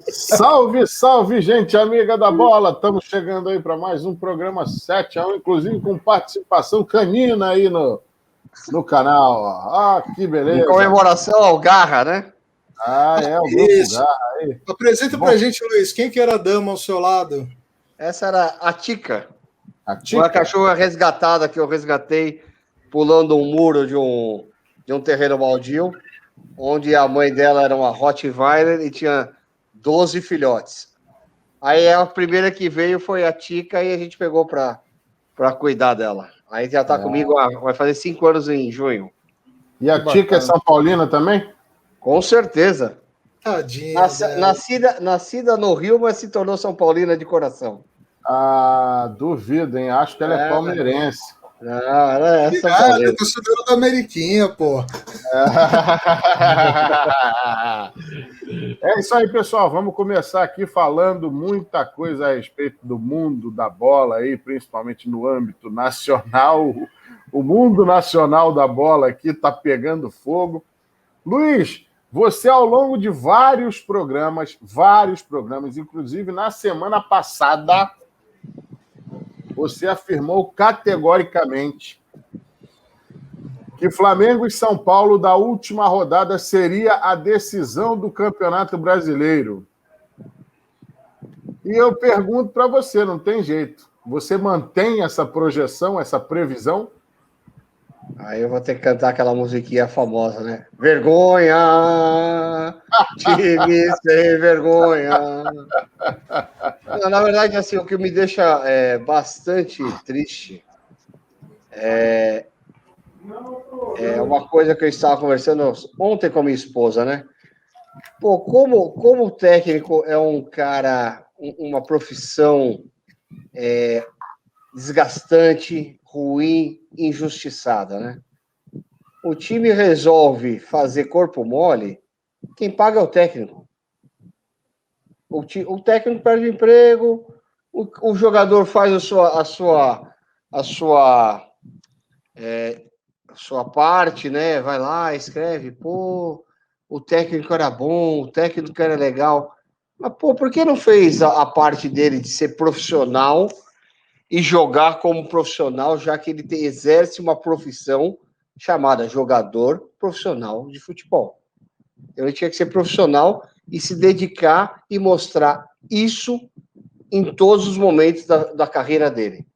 Salve, salve, gente amiga da bola! Estamos chegando aí para mais um programa 7x1, inclusive com participação canina aí no canal. Ah, que beleza! Em comemoração ao Garra, né? Ah, é, o Grupo Isso. Garra aí. Apresenta pra gente, Luiz, quem que era a dama ao seu lado? Essa era a Tica. A Uma Tica? cachorra resgatada que eu resgatei pulando um muro de um terreno baldio, onde a mãe dela era uma Rottweiler e tinha 12 filhotes. Aí a primeira que veio foi a Tica e a gente pegou para cuidar dela. Aí já tá comigo, vai fazer 5 anos em junho. E a Tica é São Paulina também? Com certeza. Tadinha. Nascida no Rio, mas se tornou São Paulina de coração. Ah, duvido, hein? Acho que ela é palmeirense. Não, ela é São Ah, Paulina. é torcedora da Ameriquinha, pô. É isso aí, pessoal. Vamos começar aqui falando muita coisa a respeito do mundo da bola aí, principalmente no âmbito nacional. O mundo nacional da bola aqui está pegando fogo. Luiz, você ao longo de vários programas, inclusive na semana passada, você afirmou categoricamente que Flamengo e São Paulo da última rodada seria a decisão do Campeonato Brasileiro. E eu pergunto para você, não tem jeito. Você mantém essa projeção, essa previsão? Aí eu vou ter que cantar aquela musiquinha famosa, né? Vergonha! Time sem vergonha! Não, na verdade, assim, o que me deixa bastante triste é uma coisa que eu estava conversando ontem com a minha esposa, né? Pô, como o técnico é um cara, uma profissão desgastante, ruim, injustiçada, né? O time resolve fazer corpo mole, quem paga é o técnico. O técnico perde o emprego, o jogador faz a sua parte, né? Vai lá, escreve, pô, o técnico era bom, o técnico era legal. Mas, pô, por que não fez a parte dele de ser profissional e jogar como profissional, já que ele exerce uma profissão chamada jogador profissional de futebol? Então, ele tinha que ser profissional e se dedicar e mostrar isso em todos os momentos da carreira dele.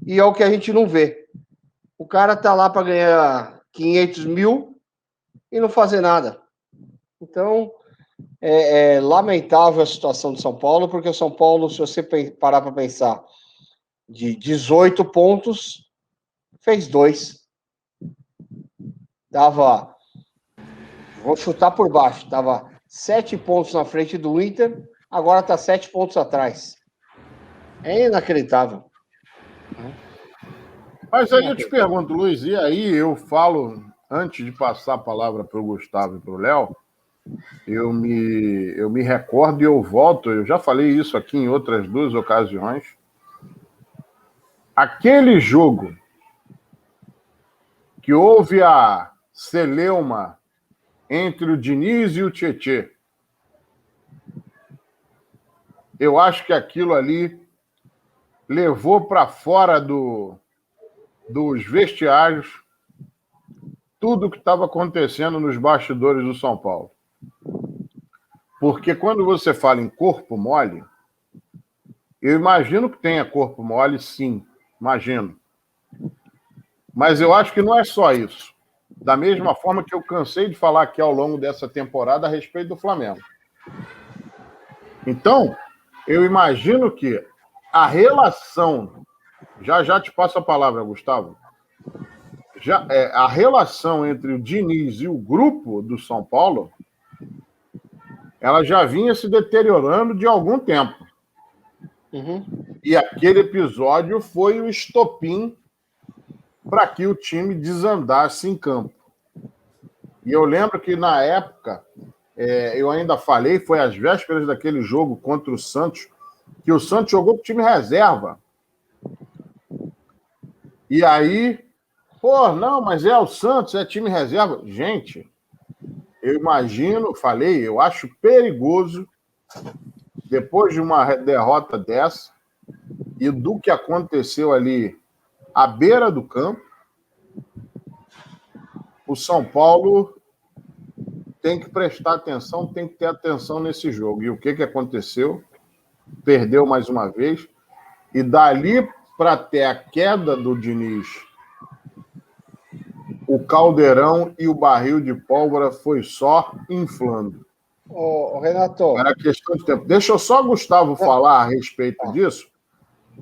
E é o que a gente não vê. O cara tá lá para ganhar 500 mil e não fazer nada. Então, é lamentável a situação de São Paulo, porque o São Paulo, se você parar para pensar, de 18 pontos, fez 2. Vou chutar por baixo, tava 7 pontos na frente do Inter, agora tá 7 pontos atrás. É inacreditável. Mas aí eu te pergunto, Luiz, e aí eu falo, antes de passar a palavra para o Gustavo e para o Léo, eu me recordo e eu volto, eu já falei isso aqui em outras 2 ocasiões. Aquele jogo que houve a celeuma entre o Diniz e o Tietê, eu acho que aquilo ali levou para fora dos vestiários tudo o que estava acontecendo nos bastidores do São Paulo. Porque quando você fala em corpo mole, eu imagino que tenha corpo mole, sim, imagino. Mas eu acho que não é só isso. Da mesma forma que eu cansei de falar aqui ao longo dessa temporada a respeito do Flamengo. Então, eu imagino que a relação... Já te passo a palavra, Gustavo. A relação entre o Diniz e o grupo do São Paulo, ela já vinha se deteriorando de algum tempo. Uhum. E aquele episódio foi o estopim para que o time desandasse em campo. E eu lembro que, na época, eu ainda falei, foi às vésperas daquele jogo contra o Santos, que o Santos jogou com o time reserva. E aí, pô, não, mas é o Santos, é time reserva. Gente, eu imagino, falei, eu acho perigoso depois de uma derrota dessa e do que aconteceu ali à beira do campo, o São Paulo tem que prestar atenção, tem que ter atenção nesse jogo. E o que aconteceu? Perdeu mais uma vez. E dali para ter a queda do Diniz, o caldeirão e o barril de pólvora foi só inflando. Ô, Renato. Era questão de tempo. Deixa eu só, Gustavo, falar a respeito disso,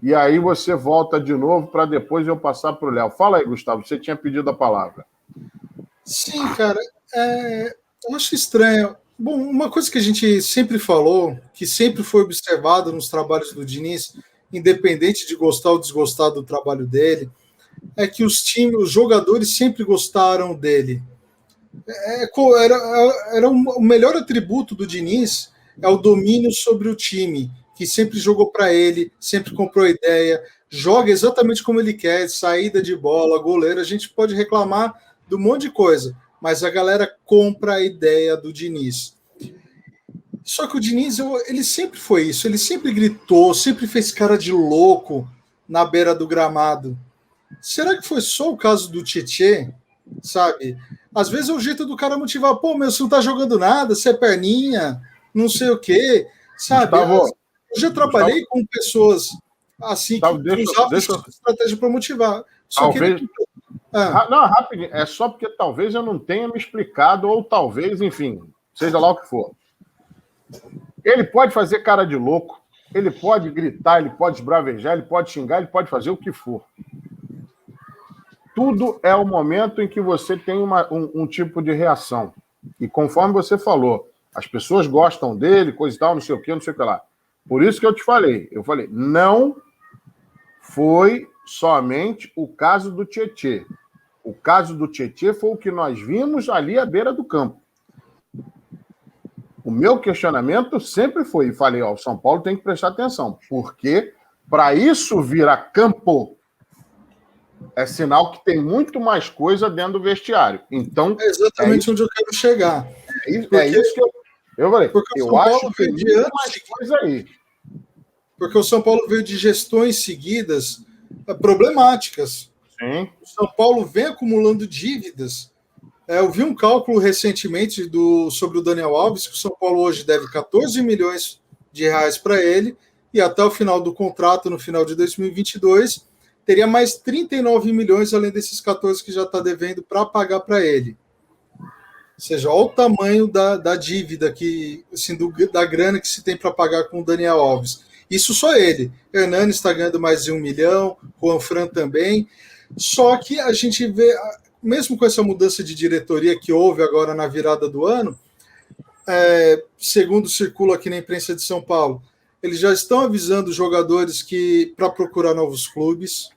e aí você volta de novo para depois eu passar para o Léo. Fala aí, Gustavo, você tinha pedido a palavra. Sim, cara, eu acho estranho. Bom, uma coisa que a gente sempre falou, que sempre foi observado nos trabalhos do Diniz, independente de gostar ou desgostar do trabalho dele, é que os jogadores sempre gostaram dele. Era o melhor atributo do Diniz é o domínio sobre o time, que sempre jogou para ele, sempre comprou ideia, joga exatamente como ele quer, saída de bola, goleiro, a gente pode reclamar de um monte de coisa, mas a galera compra a ideia do Diniz. Só que o Diniz, ele sempre foi isso, ele sempre gritou, sempre fez cara de louco na beira do gramado. Será que foi só o caso do Tietê, sabe? Às vezes é o jeito do cara motivar, pô, meu, você não tá jogando nada, você é perninha, não sei o quê, sabe? Gustavo, eu já trabalhei com pessoas assim, Gustavo, que usavam essa estratégia para motivar. Talvez... Não, rapidinho, é só porque talvez eu não tenha me explicado, ou talvez, enfim, seja lá o que for. Ele pode fazer cara de louco, ele pode gritar, ele pode esbravejar, ele pode xingar, ele pode fazer o que for. Tudo é o momento em que você tem um tipo de reação. E conforme você falou, as pessoas gostam dele, coisa e tal, não sei o que, não sei o que lá. Por isso que eu falei, não foi somente o caso do Tietê. O caso do Tietê foi o que nós vimos ali à beira do campo. O meu questionamento sempre foi, e falei, o São Paulo tem que prestar atenção, porque para isso vir a campo é sinal que tem muito mais coisa dentro do vestiário. Então, é exatamente onde eu quero chegar. É isso que eu falei. Porque eu acho que tem muito mais coisa aí. Porque o São Paulo veio de gestões seguidas problemáticas. Sim. O São Paulo vem acumulando dívidas. Eu vi um cálculo recentemente sobre o Daniel Alves, que o São Paulo hoje deve 14 milhões de reais para ele, e até o final do contrato, no final de 2022, teria mais 39 milhões, além desses 14 que já está devendo para pagar para ele. Ou seja, olha o tamanho da dívida, assim, da grana que se tem para pagar com o Daniel Alves. Isso só ele. Hernani está ganhando mais de 1 milhão, Juan Fran também. Só que a gente vê, mesmo com essa mudança de diretoria que houve agora na virada do ano, segundo circula aqui na imprensa de São Paulo, eles já estão avisando os jogadores que para procurar novos clubes,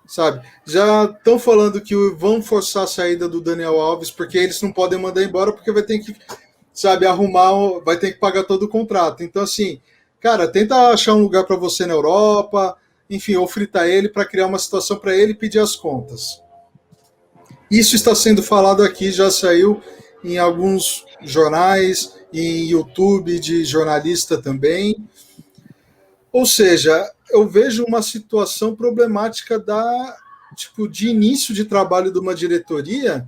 sabe? Já estão falando que vão forçar a saída do Daniel Alves, porque eles não podem mandar embora, porque vai ter que, sabe, vai ter que pagar todo o contrato. Então, assim, cara, tenta achar um lugar para você na Europa, enfim, ou fritar ele para criar uma situação para ele pedir as contas. Isso está sendo falado aqui, já saiu em alguns jornais, em YouTube de jornalista também. Ou seja, eu vejo uma situação problemática de início de trabalho de uma diretoria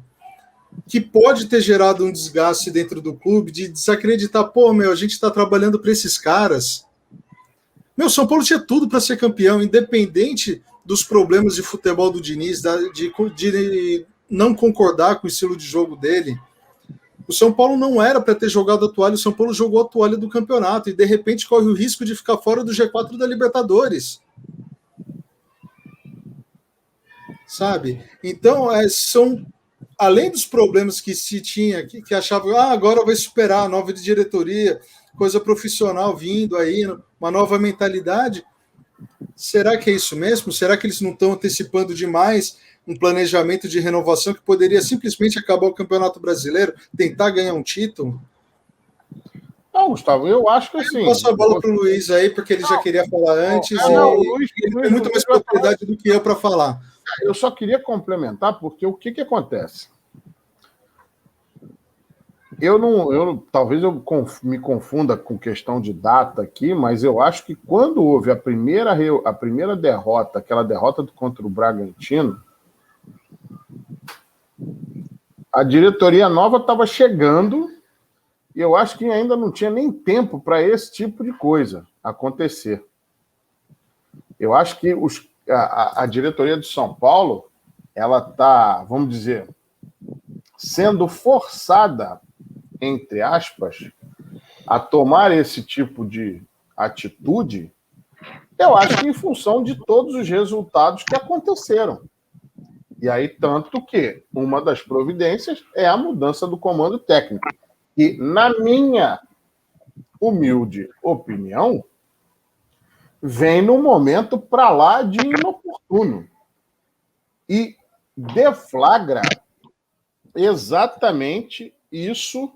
que pode ter gerado um desgaste dentro do clube, de desacreditar, a gente está trabalhando para esses caras. São Paulo tinha tudo para ser campeão, independente dos problemas de futebol do Diniz, de não concordar com o estilo de jogo dele. O São Paulo não era para ter jogado a toalha, o São Paulo jogou a toalha do campeonato e, de repente, corre o risco de ficar fora do G4 da Libertadores. Sabe? Então, são, além dos problemas que se tinha, que achavam, agora vai superar a nova diretoria, coisa profissional vindo aí, uma nova mentalidade. Será que é isso mesmo? Será que eles não estão antecipando demais um planejamento de renovação que poderia simplesmente acabar o Campeonato Brasileiro, tentar ganhar um título? Não, Gustavo, eu acho que assim... Eu passo a bola para o Luiz aí, porque ele já queria falar antes, o Luiz tem muito mais propriedade do que eu para falar. Eu só queria complementar, porque o que acontece? Talvez eu me confunda com questão de data aqui, mas eu acho que quando houve a primeira derrota, aquela derrota contra o Bragantino, a diretoria nova estava chegando e eu acho que ainda não tinha nem tempo para esse tipo de coisa acontecer. Eu acho que a diretoria de São Paulo, ela está, vamos dizer, sendo forçada, entre aspas, a tomar esse tipo de atitude, eu acho que em função de todos os resultados que aconteceram. E aí, tanto que uma das providências é a mudança do comando técnico. E, na minha humilde opinião, vem num momento para lá de inoportuno. E deflagra exatamente isso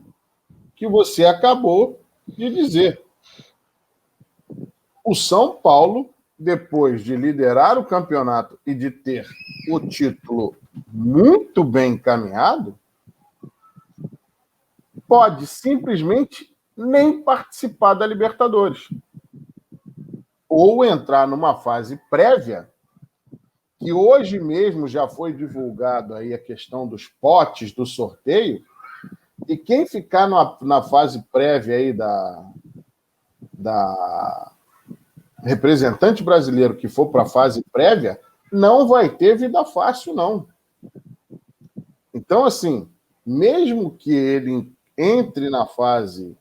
que você acabou de dizer. O São Paulo, depois de liderar o campeonato e de ter o título muito bem encaminhado, pode simplesmente nem participar da Libertadores. Ou entrar numa fase prévia, que hoje mesmo já foi divulgado aí a questão dos potes do sorteio, e quem ficar na fase prévia aí da representante brasileiro que for para a fase prévia, não vai ter vida fácil, não. Então, assim, mesmo que ele entre na fase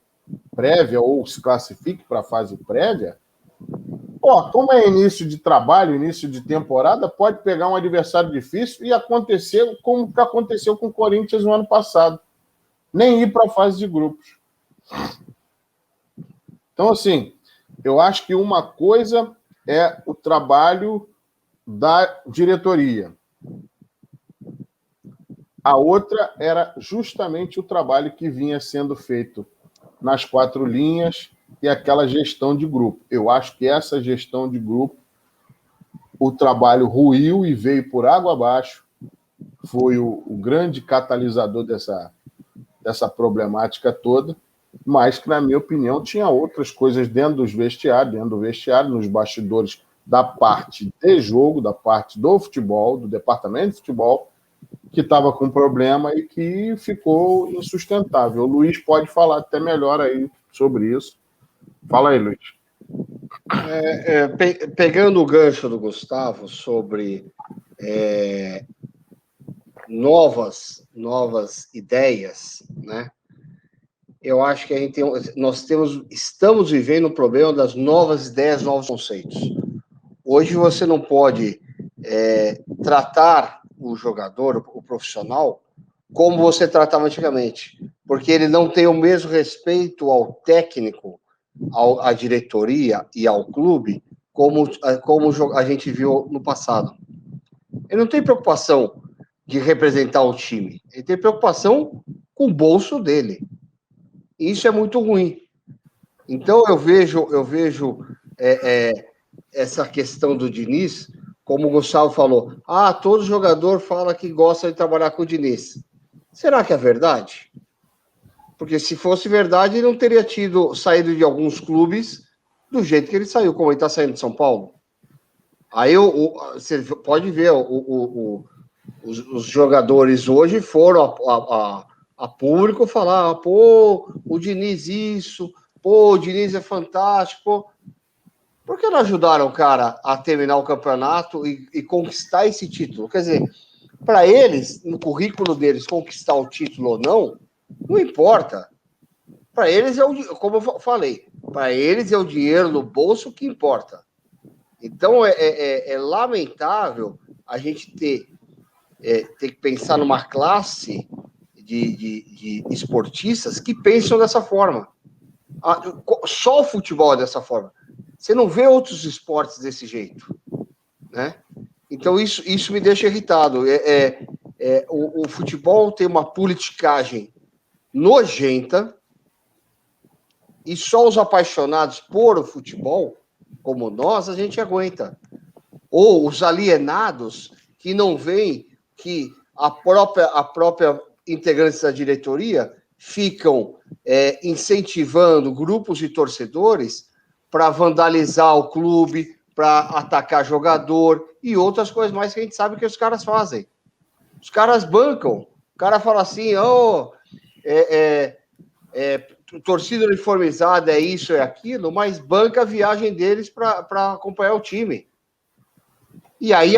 prévia ou se classifique para a fase prévia, como é início de trabalho, início de temporada, pode pegar um adversário difícil e acontecer como que aconteceu com o Corinthians no ano passado. Nem ir para a fase de grupos. Então, assim, eu acho que uma coisa é o trabalho da diretoria. A outra era justamente o trabalho que vinha sendo feito nas 4 linhas e aquela gestão de grupo. Eu acho que essa gestão de grupo, o trabalho ruiu e veio por água abaixo, foi o grande catalisador dessa problemática toda, mas que, na minha opinião, tinha outras coisas dentro do vestiário, nos bastidores da parte de jogo, da parte do futebol, do departamento de futebol, que estava com problema e que ficou insustentável. O Luiz pode falar até melhor aí sobre isso. Fala aí, Luiz. Pegando o gancho do Gustavo sobre novas ideias, né? Eu acho que estamos vivendo um problema das novas ideias, novos conceitos. Hoje você não pode tratar o jogador, o profissional, como você tratava antigamente, porque ele não tem o mesmo respeito ao técnico, à diretoria e ao clube, como a gente viu no passado. Ele não tem preocupação de representar o time, ele tem preocupação com o bolso dele. Isso é muito ruim. Então eu vejo essa questão do Diniz, como o Gustavo falou, todo jogador fala que gosta de trabalhar com o Diniz. Será que é verdade? Porque se fosse verdade, ele não teria saído de alguns clubes do jeito que ele saiu, como ele está saindo de São Paulo. Aí você pode ver, os jogadores hoje foram a público falar, o Diniz isso, o Diniz é fantástico. Por que não ajudaram o cara a terminar o campeonato e conquistar esse título? Quer dizer, para eles, no currículo deles, conquistar o título ou não importa. Para eles como eu falei, para eles é o dinheiro no bolso que importa. Então é lamentável a gente ter que pensar numa classe de esportistas que pensam dessa forma. Só o futebol é dessa forma. Você não vê outros esportes desse jeito, né? Então isso me deixa irritado. O futebol tem uma politicagem nojenta e só os apaixonados por o futebol, como nós, a gente aguenta. Ou os alienados que não veem que a própria integrante da diretoria ficam incentivando grupos de torcedores para vandalizar o clube, para atacar jogador e outras coisas mais que a gente sabe que os caras fazem. Os caras bancam. O cara fala assim, torcida uniformizada é isso, é aquilo, mas banca a viagem deles para acompanhar o time. E aí,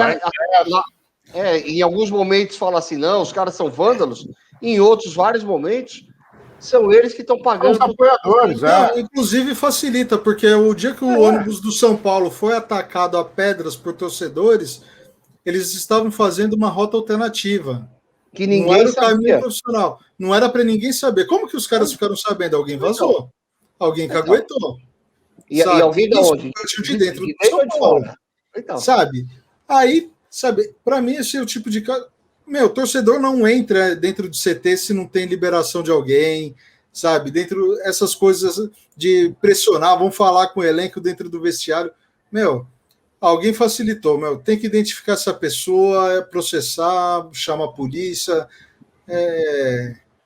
em alguns momentos fala assim, não, os caras são vândalos, em outros, vários momentos, são eles que estão pagando. Os apoiadores, Não, inclusive facilita, porque o dia que o ônibus do São Paulo foi atacado a pedras por torcedores, eles estavam fazendo uma rota alternativa. Que ninguém sabia. Caminho profissional. Não era para ninguém saber. Como que os caras ficaram sabendo? Alguém vazou. Alguém caguetou. E alguém de onde? De dentro do São Paulo. Então. Sabe? Aí, para mim, esse é o tipo de cara. Meu, torcedor não entra dentro do CT se não tem liberação de alguém, sabe? Dentro essas coisas de pressionar, vão falar com o elenco dentro do vestiário. Meu, alguém facilitou, meu. Tem que identificar essa pessoa, processar, chama a polícia.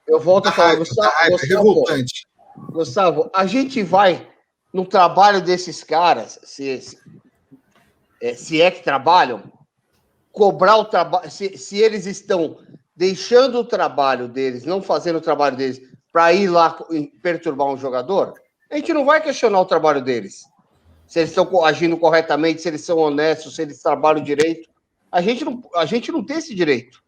Eu volto a falar, Gustavo, é revoltante. Gustavo, a gente vai no trabalho desses caras, se é que trabalham, cobrar o trabalho, se eles estão deixando o trabalho deles, não fazendo o trabalho deles, para ir lá perturbar um jogador, a gente não vai questionar o trabalho deles. Se eles estão agindo corretamente, se eles são honestos, se eles trabalham direito. A gente não tem esse direito.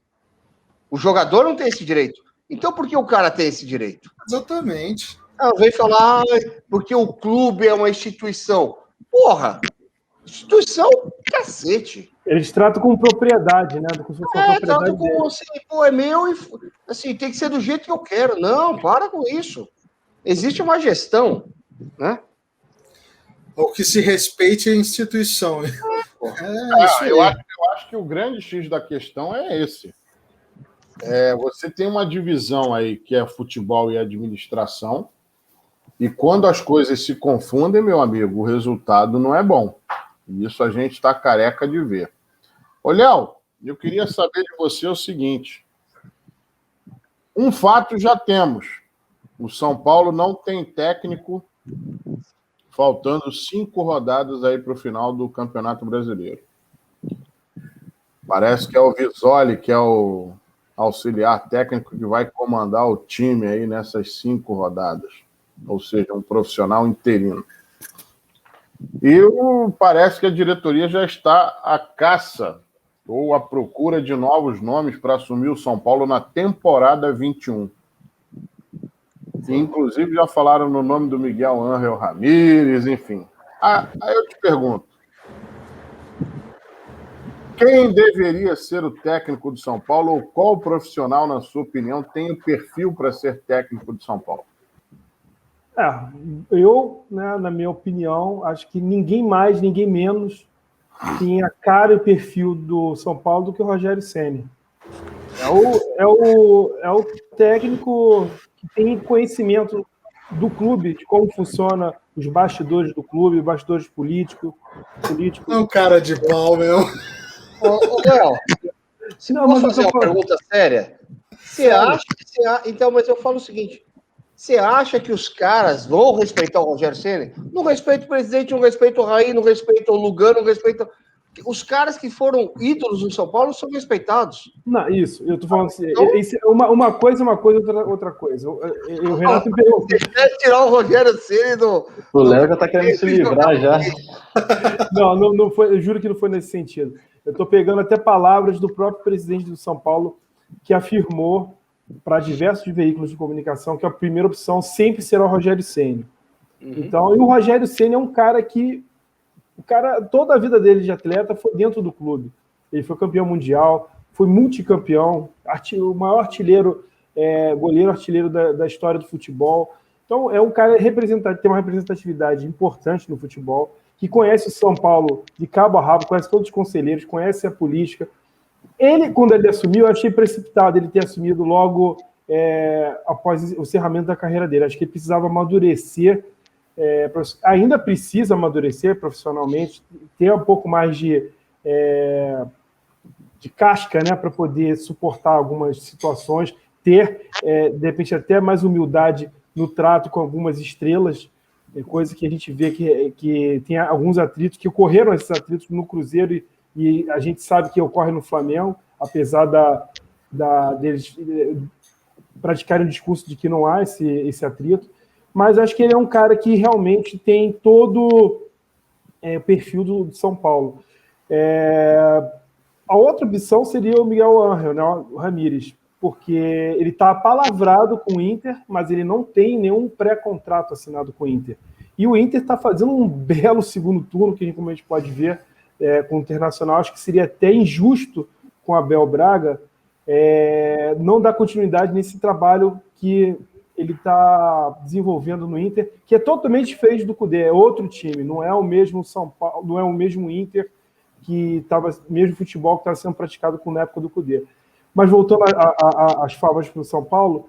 O jogador não tem esse direito. Então, por que o cara tem esse direito? Exatamente. Vem falar, porque o clube é uma instituição. Porra! Instituição, cacete. Eles tratam com propriedade, né? Tratam como assim, é meu e assim, tem que ser do jeito que eu quero. Não, para com isso. Existe uma gestão, né? Ou que se respeite a instituição. Eu acho que o grande X da questão é esse. Você tem uma divisão aí que é futebol e administração, e quando as coisas se confundem, meu amigo, o resultado não é bom. Isso a gente está careca de ver. Ô, Léo, eu queria saber de você o seguinte. Um fato já temos. O São Paulo não tem técnico, faltando 5 rodadas aí para o final do Campeonato Brasileiro. Parece que é o Visoli, que é o auxiliar técnico que vai comandar o time aí nessas 5 rodadas. Ou seja, um profissional interino. E parece que a diretoria já está à caça ou à procura de novos nomes para assumir o São Paulo na temporada 21. E, inclusive, já falaram no nome do Miguel Ángel Ramírez, enfim. Aí eu te pergunto, quem deveria ser o técnico do São Paulo ou qual profissional, na sua opinião, tem o perfil para ser técnico do São Paulo? Eu, né, na minha opinião, acho que ninguém mais, ninguém menos tem a cara e o perfil do São Paulo do que o Rogério Ceni. É o técnico que tem conhecimento do clube, de como funciona os bastidores do clube, bastidores políticos. É um cara de pau, meu. Léo, se não fazer uma pergunta séria, então, mas eu falo o seguinte, você acha que os caras vão respeitar o Rogério Ceni? Não respeita o presidente, não respeita o Raí, não respeita o Lugano, não respeita... Os caras que foram ídolos do São Paulo são respeitados. Não, isso, eu tô falando assim, uma coisa, outra coisa. O Renato me perguntou. Você quer tirar o Rogério Ceni do... O Léo já tá querendo se livrar já. Não foi, eu juro que não foi nesse sentido. Eu tô pegando até palavras do próprio presidente do São Paulo, que afirmou para diversos veículos de comunicação que a primeira opção sempre será o Rogério Ceni. Então, e o Rogério Ceni é um cara que toda a vida dele de atleta foi dentro do clube. Ele foi campeão mundial, foi multicampeão, o maior artilheiro, goleiro artilheiro da história do futebol. Então, é um cara representativo, tem uma representatividade importante no futebol, que conhece o São Paulo de cabo a rabo, conhece todos os conselheiros, conhece a política. Ele, quando ele assumiu, eu achei precipitado ele ter assumido logo após o encerramento da carreira dele. Acho que ele precisava amadurecer, ainda precisa amadurecer profissionalmente, ter um pouco mais de casca, né, para poder suportar algumas situações, ter, de repente, até mais humildade no trato com algumas estrelas, coisa que a gente vê que tem alguns atritos, que ocorreram esses atritos no Cruzeiro e a gente sabe que ocorre no Flamengo, apesar deles praticarem o discurso de que não há esse atrito, mas acho que ele é um cara que realmente tem todo o perfil do São Paulo. A outra opção seria o Miguel Ángel, né, o Ramírez, porque ele está apalavrado com o Inter, mas ele não tem nenhum pré-contrato assinado com o Inter. E o Inter está fazendo um belo segundo turno, que como a gente pode ver com o Internacional. Acho que seria até injusto com Abel Braga não dar continuidade nesse trabalho que ele está desenvolvendo no Inter, que é totalmente diferente do Cudê, é outro time, não é o mesmo São Paulo, não é o mesmo Inter que estava, mesmo futebol que estava sendo praticado na época do Cudê. Mas voltando às favas para o São Paulo,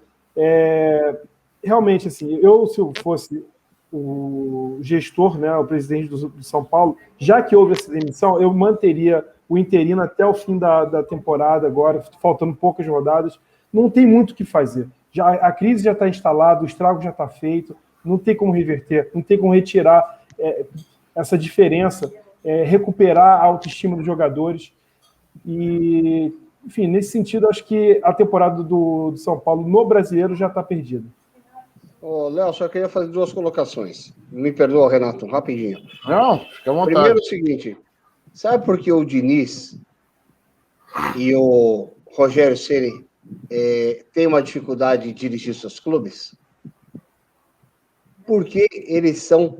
realmente, assim, se eu fosse o gestor, né, o presidente do São Paulo, já que houve essa demissão, eu manteria o interino até o fim da temporada agora, faltando poucas rodadas. Não tem muito o que fazer. A crise já está instalada, o estrago já está feito, não tem como reverter, não tem como retirar essa diferença, recuperar a autoestima dos jogadores. E, enfim, nesse sentido, acho que a temporada do São Paulo no Brasileiro já está perdida. Léo, só queria fazer 2 colocações. Me perdoa, Renato, rapidinho. Não, fica à vontade. Primeiro é o seguinte, sabe por que o Diniz e o Rogério Ceni têm uma dificuldade de dirigir seus clubes? Porque eles são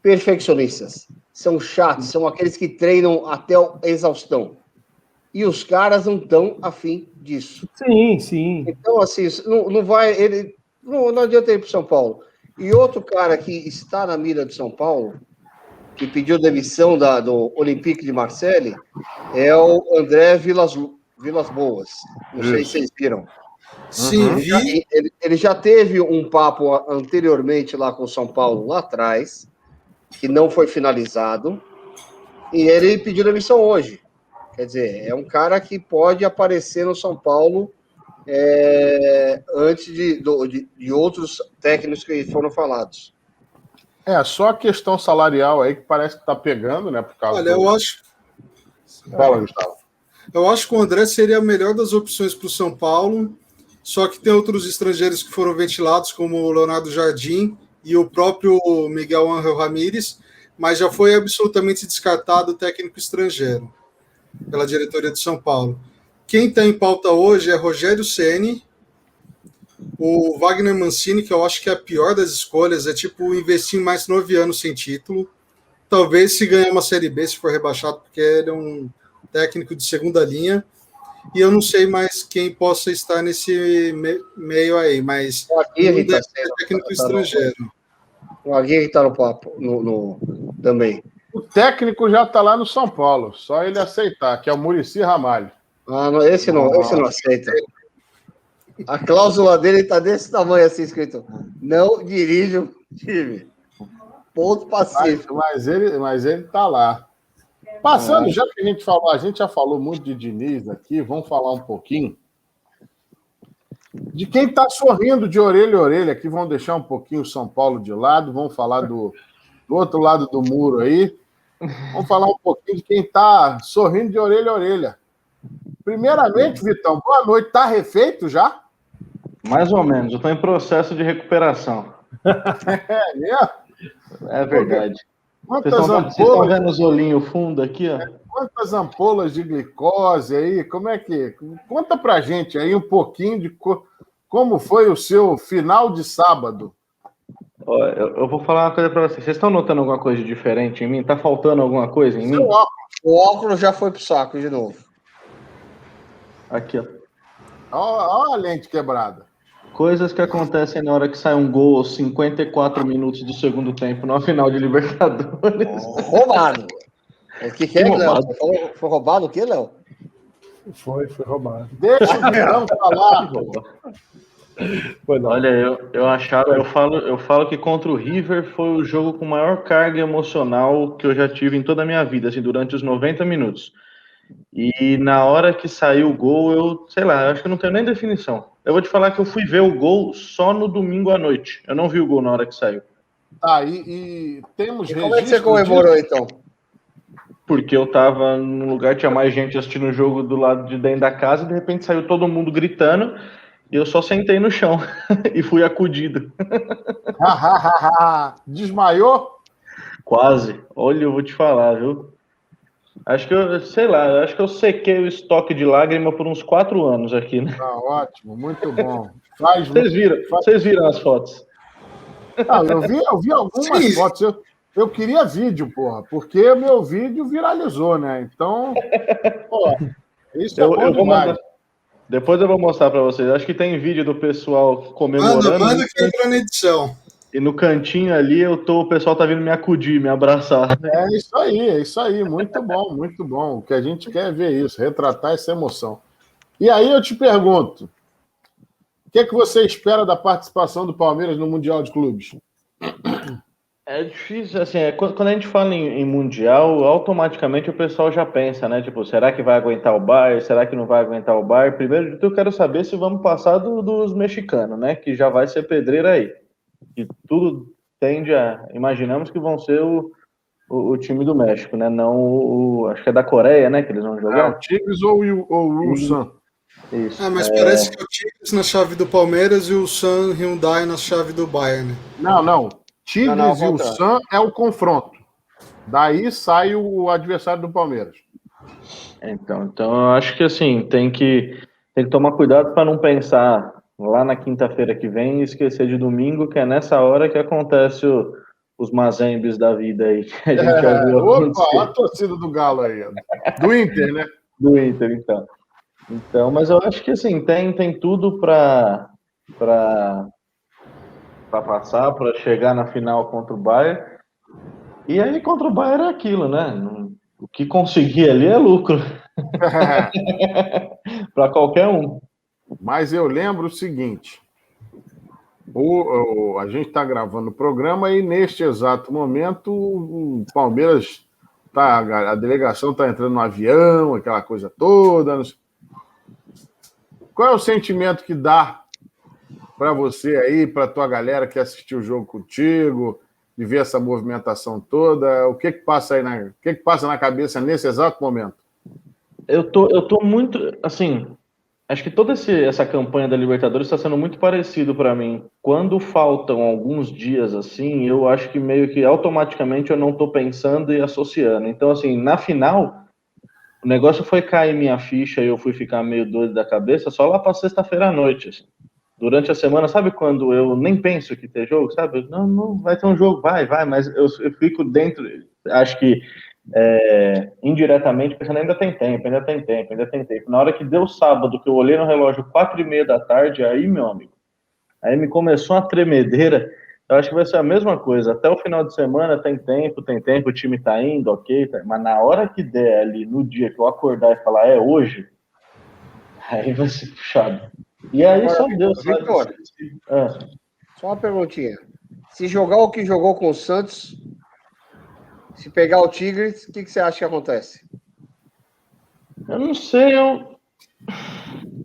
perfeccionistas, são chatos, são aqueles que treinam até a exaustão. E os caras não estão afim disso. Sim, sim. Então, assim, não adianta ir para o São Paulo. E outro cara que está na mira do São Paulo, que pediu demissão do Olympique de Marseille, é o André Vilas Boas. Não sei se vocês viram. Sim, vi. Ele já teve um papo anteriormente lá com o São Paulo, lá atrás, que não foi finalizado, e ele pediu demissão hoje. Quer dizer, é um cara que pode aparecer no São Paulo antes de outros técnicos que foram falados. Só a questão salarial aí que parece que está pegando, né? Por causa eu acho. Fala, Gustavo. Eu acho que o André seria a melhor das opções para o São Paulo, só que tem outros estrangeiros que foram ventilados, como o Leonardo Jardim e o próprio Miguel Ángel Ramírez, mas já foi absolutamente descartado o técnico estrangeiro pela diretoria de São Paulo. Quem está em pauta hoje é Rogério Ceni, o Wagner Mancini, que eu acho que é a pior das escolhas, é tipo investir em mais 9 anos sem título. Talvez se ganhar uma Série B, se for rebaixado, porque ele é um técnico de segunda linha. E eu não sei mais quem possa estar nesse meio aí, mas ele deve ser técnico estrangeiro. O Aguirre está no papo também. O técnico já está lá no São Paulo, só ele aceitar, que é o Muricy Ramalho. Esse não aceita. A cláusula dele está desse tamanho assim, escrito: não dirige o time. Ponto pacífico. Mas ele está lá. Passando, já que a gente já falou muito de Diniz aqui, vamos falar um pouquinho de quem está sorrindo de orelha a orelha aqui. Vamos deixar um pouquinho o São Paulo de lado, vamos falar do outro lado do muro aí. Vamos falar um pouquinho de quem está sorrindo de orelha a orelha. Primeiramente, Vitão, boa noite. Está refeito já? Mais ou menos. Eu estou em processo de recuperação. É mesmo? É verdade. Vocês estão vendo os olhinhos fundo aqui, ó? Quantas ampolas de glicose aí? Como é que... Conta pra gente aí um pouquinho de como foi o seu final de sábado. Eu vou falar uma coisa pra vocês. Vocês estão notando alguma coisa diferente em mim? Tá faltando alguma coisa em mim? O óculos já foi pro saco de novo. Aqui, ó. Olha a lente quebrada. Coisas que acontecem na hora que sai um gol aos 54 minutos do segundo tempo na final de Libertadores. Roubado. O que é, Léo? Foi roubado o quê, Léo? Foi roubado. Deixa o Vitão falar. Olha, eu falo que contra o River foi o jogo com maior carga emocional que eu já tive em toda a minha vida, assim, durante os 90 minutos. E na hora que saiu o gol, eu, sei lá, eu acho que eu não tenho nem definição. Eu vou te falar que eu fui ver o gol só no domingo à noite. Eu não vi o gol na hora que saiu. Tá, e temos E como é que você registro comemorou, disso? então? Porque eu tava num lugar, tinha mais gente assistindo o jogo do lado de dentro da casa, e de repente saiu todo mundo gritando, e eu só sentei no chão e fui acudido. Desmaiou? Quase. Olha, eu vou te falar, viu? Acho que eu, sei lá, acho que eu sequei o estoque de lágrima por uns 4 anos aqui, né? Tá ótimo, muito bom. Vocês viram as fotos? Não, eu vi algumas Sim. fotos. Eu queria vídeo, porra, porque meu vídeo viralizou, né? Então, porra, isso é bom Eu vou demais. mandar. Depois eu vou mostrar para vocês. Acho que tem vídeo do pessoal comemorando. Manda que entra na edição. E no cantinho ali, o pessoal tá vindo me acudir, me abraçar. É isso aí, muito bom, muito bom. O que a gente quer é ver isso, retratar essa emoção. E aí eu te pergunto, o que é que você espera da participação do Palmeiras no Mundial de Clubes? É difícil, assim, quando a gente fala em Mundial, automaticamente o pessoal já pensa, né? Tipo, será que vai aguentar o Bayern? Será que não vai aguentar o Bayern? Primeiro de tudo, eu quero saber se vamos passar dos mexicanos, né? Que já vai ser pedreira aí. Que tudo tende a... Imaginamos que vão ser o time do México, né? Não acho que é da Coreia, né? Que eles vão jogar. O Tigres ou o Ulsan? Isso. Mas parece que o Tigres na chave do Palmeiras e o San Hyundai na chave do Bayern. Né? Não. Tigres Não, e o Ulsan é o confronto. Daí sai o adversário do Palmeiras. Então eu acho que assim, tem que tomar cuidado para não pensar lá na quinta-feira que vem e esquecer de domingo, que é nessa hora que acontece os mazembes da vida aí, que a gente já viu acontecer. A torcida do Galo aí, do Inter, né? Do Inter, então. Então, mas eu acho que assim, tem tudo para passar, para chegar na final contra o Bayern. E aí contra o Bayern é aquilo, né? O que conseguir ali é lucro. Para qualquer um. Mas eu lembro o seguinte: a gente está gravando o programa e neste exato momento o Palmeiras a delegação está entrando no avião, aquela coisa toda. Qual é o sentimento que dá para você aí, para tua galera que assistiu o jogo contigo, de ver essa movimentação toda? O que passa aí o que passa na cabeça nesse exato momento? Eu tô muito, assim, acho que toda essa campanha da Libertadores está sendo muito parecido para mim. Quando faltam alguns dias assim, eu acho que meio que automaticamente eu não tô pensando e associando. Então, assim, na final, o negócio foi cair minha ficha e eu fui ficar meio doido da cabeça só lá para sexta-feira à noite. Assim. Durante a semana, sabe quando eu nem penso que ter jogo, sabe? Não vai ter um jogo, vai, mas eu fico dentro, acho que indiretamente pensando, ainda tem tempo. Na hora que deu sábado, que eu olhei no relógio 4:30 da tarde, aí, meu amigo, aí me começou uma tremedeira. Eu acho que vai ser a mesma coisa. Até o final de semana tem tempo, o time tá indo, ok, tá, mas na hora que der ali, no dia que eu acordar e falar, é hoje, aí vai ser puxado. E aí agora, só Deus sabe. Victor, só uma perguntinha. Se jogar o que jogou com o Santos, se pegar o Tigres, o que você acha que acontece? Eu não sei,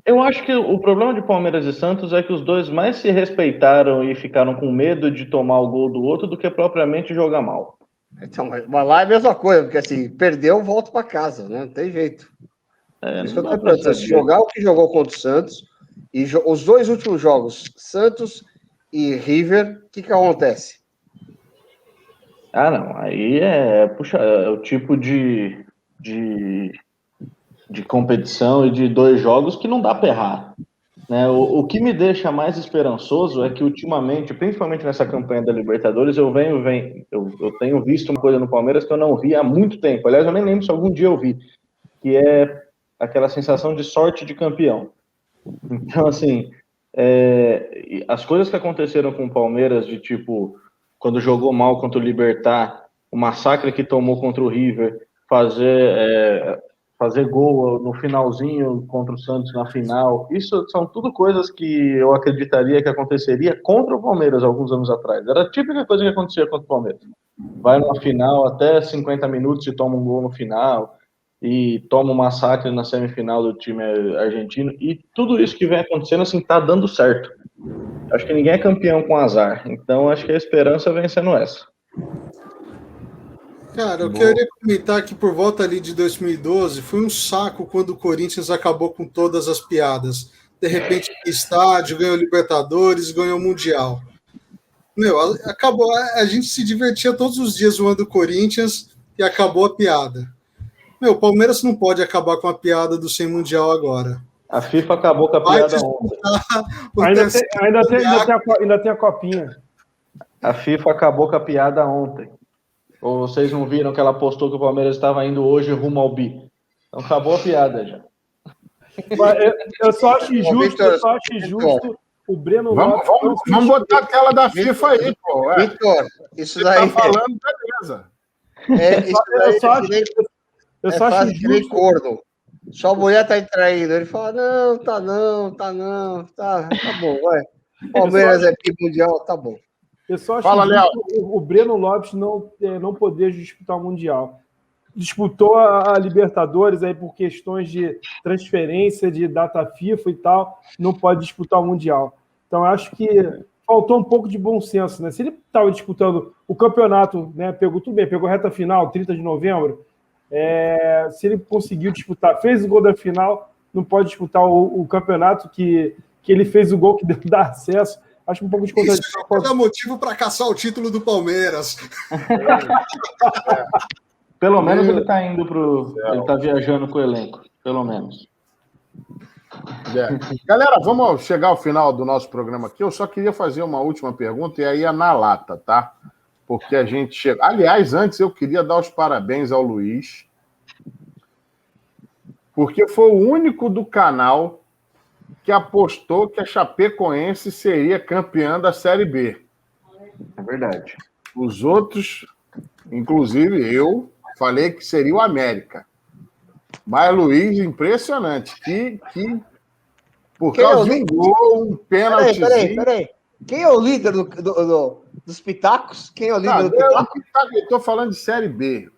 eu acho que o problema de Palmeiras e Santos é que os dois mais se respeitaram e ficaram com medo de tomar o gol do outro do que propriamente jogar mal. Então, mas lá é a mesma coisa, porque assim, perdeu, volta para casa, né? Não tem jeito. Isso que eu tô perguntando. Se jogar o que jogou contra o Santos, e os dois últimos jogos, Santos e River, o que acontece? Não, aí é o tipo de competição e de 2 jogos que não dá para errar. Né? O que me deixa mais esperançoso é que ultimamente, principalmente nessa campanha da Libertadores, eu tenho visto uma coisa no Palmeiras que eu não vi há muito tempo. Aliás, eu nem lembro se algum dia eu vi, que é aquela sensação de sorte de campeão. Então, assim, as coisas que aconteceram com o Palmeiras, de tipo, quando jogou mal contra o Libertad, o massacre que tomou contra o River, fazer gol no finalzinho contra o Santos na final, isso são tudo coisas que eu acreditaria que aconteceria contra o Palmeiras alguns anos atrás. Era a típica coisa que acontecia contra o Palmeiras. Vai numa final, até 50 minutos e toma um gol no final. e toma um massacre na semifinal do time argentino, e tudo isso que vem acontecendo, assim, tá dando certo. Acho que ninguém é campeão com azar, então acho que a esperança vem sendo essa. Cara, eu queria comentar que por volta ali de 2012 foi um saco quando o Corinthians acabou com todas as piadas. De repente, estádio, ganhou Libertadores, ganhou Mundial. Meu, acabou. A gente se divertia todos os dias zoando o Corinthians e acabou a piada. Meu, o Palmeiras não pode acabar com a piada do sem Mundial agora. A FIFA acabou com a piada ontem. Ainda tem a copinha. A FIFA acabou com a piada ontem. Ou vocês não viram que ela postou que o Palmeiras estava indo hoje rumo ao bi? Então acabou a piada já. Eu só acho justo o Breno Lopes... Vamos botar aquela da FIFA aí, pô. Vitor, isso daí... Tá falando, beleza. Eu só acho justo... corno. Só a mulher tá traído. Ele fala, tá bom, vai. Palmeiras é mundial, tá bom. Eu só acho o Breno Lopes não poder disputar o Mundial. Disputou a Libertadores aí por questões de transferência, de data FIFA e tal, não pode disputar o Mundial. Então, acho que faltou um pouco de bom senso, né? Se ele estava disputando o campeonato, né? Pegou reta final, 30 de novembro, se ele conseguiu disputar, fez o gol da final, não pode disputar o campeonato que ele fez o gol que deu dar acesso. Acho um pouco de contradição. Isso dá motivo para caçar o título do Palmeiras. Pelo menos ele tá indo ele tá viajando com o elenco. Pelo menos. Galera, vamos chegar ao final do nosso programa aqui. Eu só queria fazer uma última pergunta, e aí é na lata, tá? Porque a gente chega. Aliás, antes eu queria dar os parabéns ao Luiz, porque foi o único do canal que apostou que a Chapecoense seria campeã da Série B. É verdade. Os outros, inclusive eu, falei que seria o América. Mas, Luiz, impressionante. Por causa de um gol, um pênalti. Peraí. Quem é o líder dos pitacos? Quem é o líder do pitaco? Eu tô falando de Série B.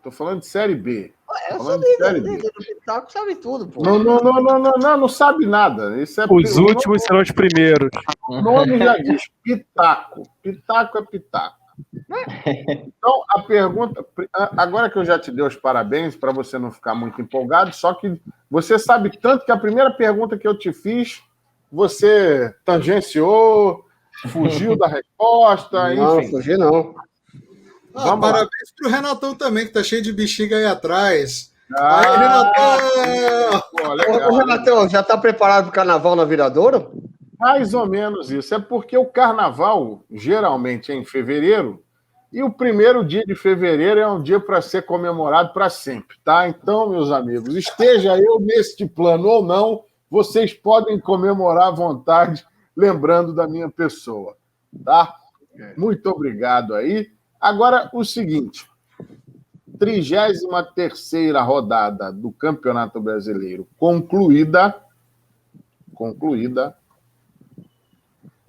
Eu sou líder do pitaco, sabe tudo, pô. Não sabe nada. Isso é os últimos serão os primeiros. O nome já diz pitaco. Pitaco é pitaco. Então, a pergunta... Agora que eu já te dei os parabéns, para você não ficar muito empolgado, só que você sabe tanto que a primeira pergunta que eu te fiz, você tangenciou, fugiu da resposta, enfim. Não, fugi não. Parabéns pro Renatão também, que tá cheio de bexiga aí atrás. Aí, Renatão! Ô, Renatão, já tá preparado pro carnaval na Viradouro? Mais ou menos isso. É porque o carnaval, geralmente, é em fevereiro, e o primeiro dia de fevereiro é um dia para ser comemorado para sempre, tá? Então, meus amigos, esteja eu neste plano ou não, vocês podem comemorar à vontade, lembrando da minha pessoa, tá? Muito obrigado aí. Agora, o seguinte, 33ª rodada do Campeonato Brasileiro concluída,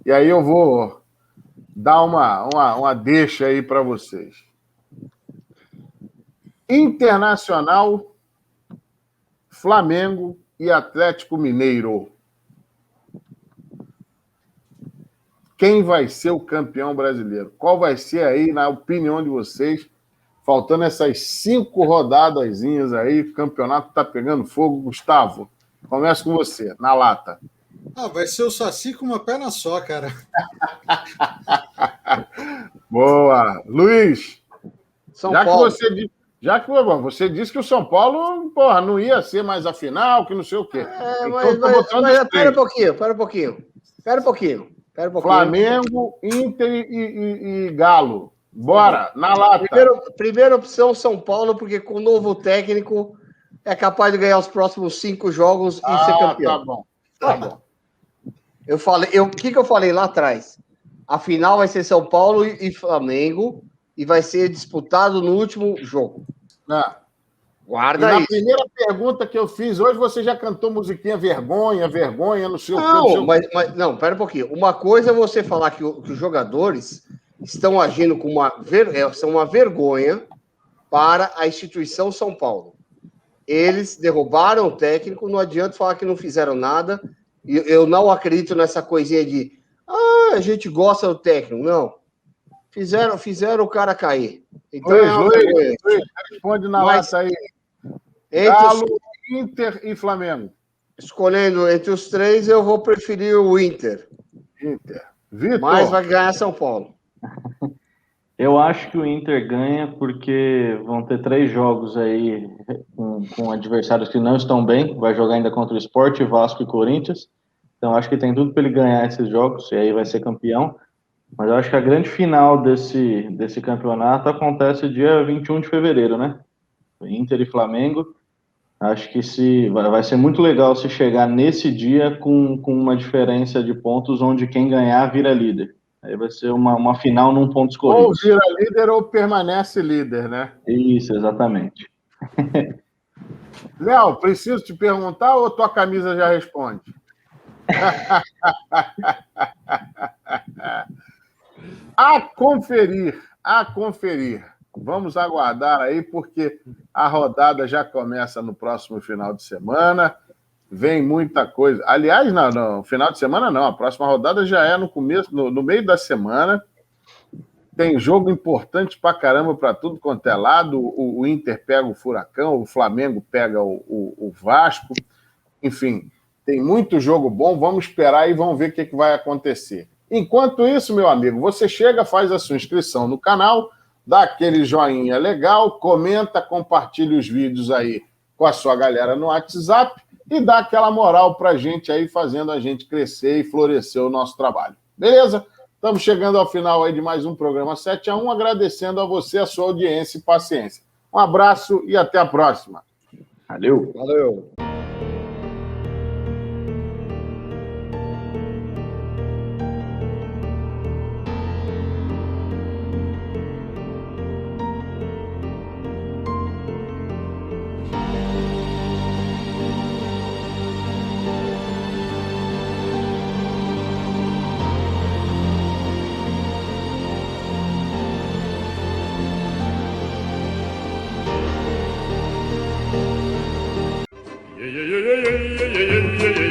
e aí eu vou dar uma deixa aí para vocês. Internacional, Flamengo e Atlético Mineiro. Quem vai ser o campeão brasileiro? Qual vai ser aí, na opinião de vocês, faltando essas 5 rodadazinhas aí, o campeonato está pegando fogo? Gustavo, começa com você, na lata. Vai ser o Saci com uma perna só, cara. Boa. Luiz, Já que você disse que o São Paulo, não ia ser mais a final, que não sei o quê. Espera um pouquinho. Flamengo, Inter e Galo. Bora, na lata. Primeira opção, São Paulo, porque com o novo técnico é capaz de ganhar os próximos 5 jogos e ser campeão. Tá bom. O que eu falei lá atrás? A final vai ser São Paulo e Flamengo e vai ser disputado no último jogo. Guarda aí. Na primeira pergunta que eu fiz hoje, você já cantou musiquinha vergonha, não sei o que. Não, pera um pouquinho. Uma coisa é você falar que os jogadores estão agindo com são uma vergonha para a instituição São Paulo. Eles derrubaram o técnico, não adianta falar que não fizeram nada. E eu não acredito nessa coisinha de a gente gosta do técnico. Não. Fizeram o cara cair. Então Luiz, responde na lata aí. Galo, Inter e Flamengo. Escolhendo entre os três, eu vou preferir o Inter. Vitor? Mas vai ganhar São Paulo. Eu acho que o Inter ganha porque vão ter 3 jogos aí com adversários que não estão bem. Vai jogar ainda contra o Sport, Vasco e Corinthians. Então acho que tem tudo para ele ganhar esses jogos e aí vai ser campeão. Mas eu acho que a grande final desse campeonato acontece dia 21 de fevereiro, né? Inter e Flamengo. Acho que vai ser muito legal se chegar nesse dia com uma diferença de pontos onde quem ganhar vira líder. Aí vai ser uma final num pontos corridos. Ou vira líder ou permanece líder, né? Isso, exatamente. Léo, preciso te perguntar ou tua camisa já responde? A conferir. Vamos aguardar aí, porque a rodada já começa no próximo final de semana. Vem muita coisa. Aliás, não, final de semana não. A próxima rodada já é no começo, no meio da semana. Tem jogo importante pra caramba para tudo quanto é lado. O Inter pega o Furacão, o Flamengo pega o Vasco. Enfim, tem muito jogo bom. Vamos esperar e vamos ver o que vai acontecer. Enquanto isso, meu amigo, você chega, faz a sua inscrição no canal, dá aquele joinha legal, comenta, compartilha os vídeos aí com a sua galera no WhatsApp e dá aquela moral pra gente aí, fazendo a gente crescer e florescer o nosso trabalho. Beleza? Estamos chegando ao final aí de mais um programa 7x1, agradecendo a você a sua audiência e paciência. Um abraço e até a próxima. Valeu. Yeah, yeah, yeah, yeah, yeah, yeah, yeah, yeah.